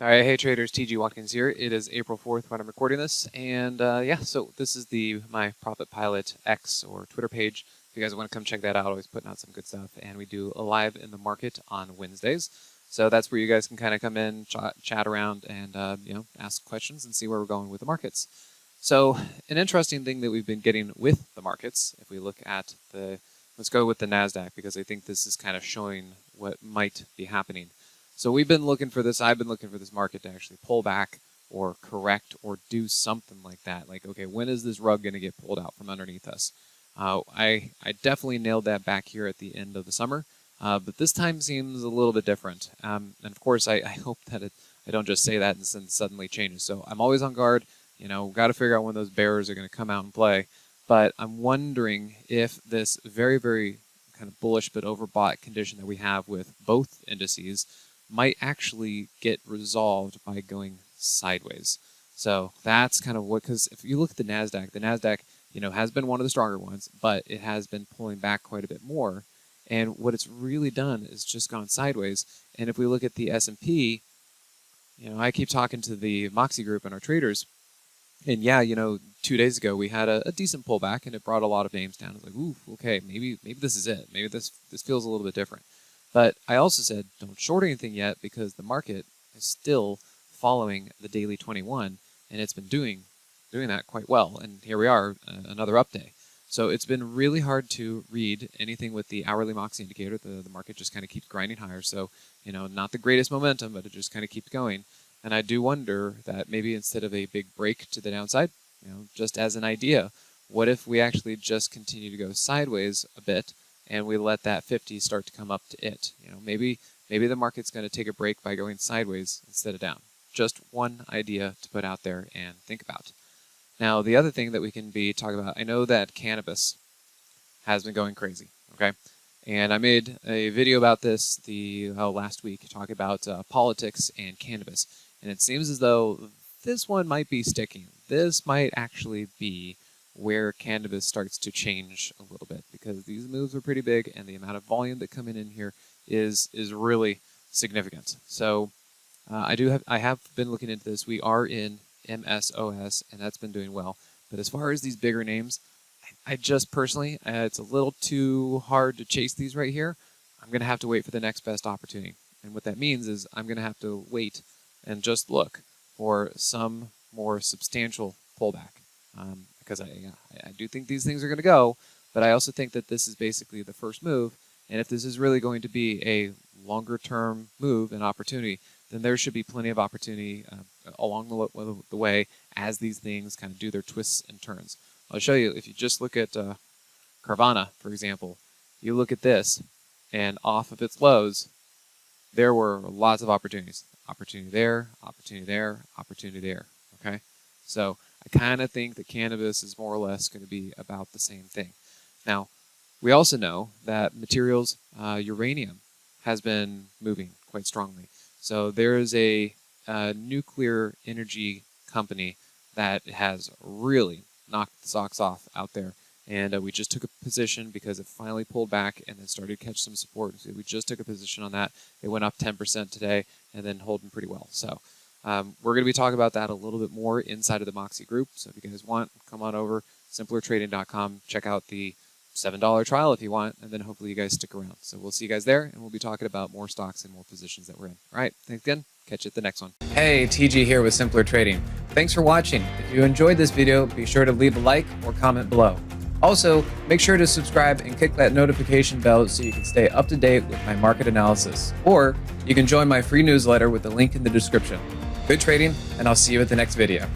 All right, hey traders, TG Watkins here. It is April 4th when I'm recording this, and yeah, so this is my Profit Pilot X or Twitter page. If you guys want to come check that out, always putting out some good stuff, and we do a live in the market on Wednesdays. So that's where you guys can kind of come in, chat around, and ask questions and see where we're going with the markets. So an interesting thing that we've been getting with the markets, if we look at let's go with the NASDAQ, because I think this is kind of showing what might be happening. So we've been looking for this, I've been looking for this market to actually pull back or correct or do something like that. Like, okay, when is this rug going to get pulled out from underneath us? I definitely nailed that back here at the end of the summer, but this time seems a little bit different. And of course, I hope that I don't just say that and then suddenly changes. So I'm always on guard, got to figure out when those bears are going to come out and play. But I'm wondering if this very, very kind of bullish but overbought condition that we have with both indices might actually get resolved by going sideways. So that's kind of because if you look at the NASDAQ, has been one of the stronger ones, but it has been pulling back quite a bit more. And what it's really done is just gone sideways. And if we look at the S&P, I keep talking to the Moxie group and our traders, and yeah, 2 days ago we had a decent pullback, and it brought a lot of names down. It's like, ooh, okay, maybe this is it. Maybe this feels a little bit different. But I also said don't short anything yet because the market is still following the daily 21, and it's been doing that quite well. And here we are, another up day. So it's been really hard to read anything with the hourly Moxie indicator. The market just kind of keeps grinding higher. So, not the greatest momentum, but it just kind of keeps going. And I do wonder that maybe instead of a big break to the downside, just as an idea, what if we actually just continue to go sideways a bit and we let that 50 start to come up to it? Maybe the market's going to take a break by going sideways instead of down. Just one idea to put out there and think about. Now, the other thing that we can be talking about, I know that cannabis has been going crazy, okay? And I made a video about this last week, talking about politics and cannabis. And it seems as though this one might be sticking. This might actually be where cannabis starts to change a little bit, because these moves are pretty big and the amount of volume that coming in here is really significant. So I have been looking into this. We are in MSOS, and that's been doing well. But as far as these bigger names, I just personally, it's a little too hard to chase these right here. I'm going to have to wait for the next best opportunity. And what that means is I'm going to have to wait and just look for some more substantial pullback. Because I do think these things are going to go, but I also think that this is basically the first move. And if this is really going to be a longer-term move and opportunity, then there should be plenty of opportunity along the way as these things kind of do their twists and turns. I'll show you, if you just look at Carvana, for example, you look at this, and off of its lows, there were lots of opportunities. Opportunity there, opportunity there, opportunity there, okay? So I kind of think that cannabis is more or less going to be about the same thing. Now, we also know that materials, uranium, has been moving quite strongly. So there is a nuclear energy company that has really knocked the socks off out there. And we just took a position because it finally pulled back and then started to catch some support. So we just took a position on that. It went up 10% today and then holding pretty well. So we're going to be talking about that a little bit more inside of the Moxie group. So if you guys want, come on over, simplertrading.com. Check out the $7 trial if you want, and then hopefully you guys stick around. So we'll see you guys there, and we'll be talking about more stocks and more positions that we're in. All right, thanks again. Catch you at the next one. Hey, TG here with Simpler Trading. Thanks for watching. If you enjoyed this video, be sure to leave a like or comment below. Also, make sure to subscribe and click that notification bell so you can stay up to date with my market analysis. Or you can join my free newsletter with the link in the description. Good trading, and I'll see you at the next video.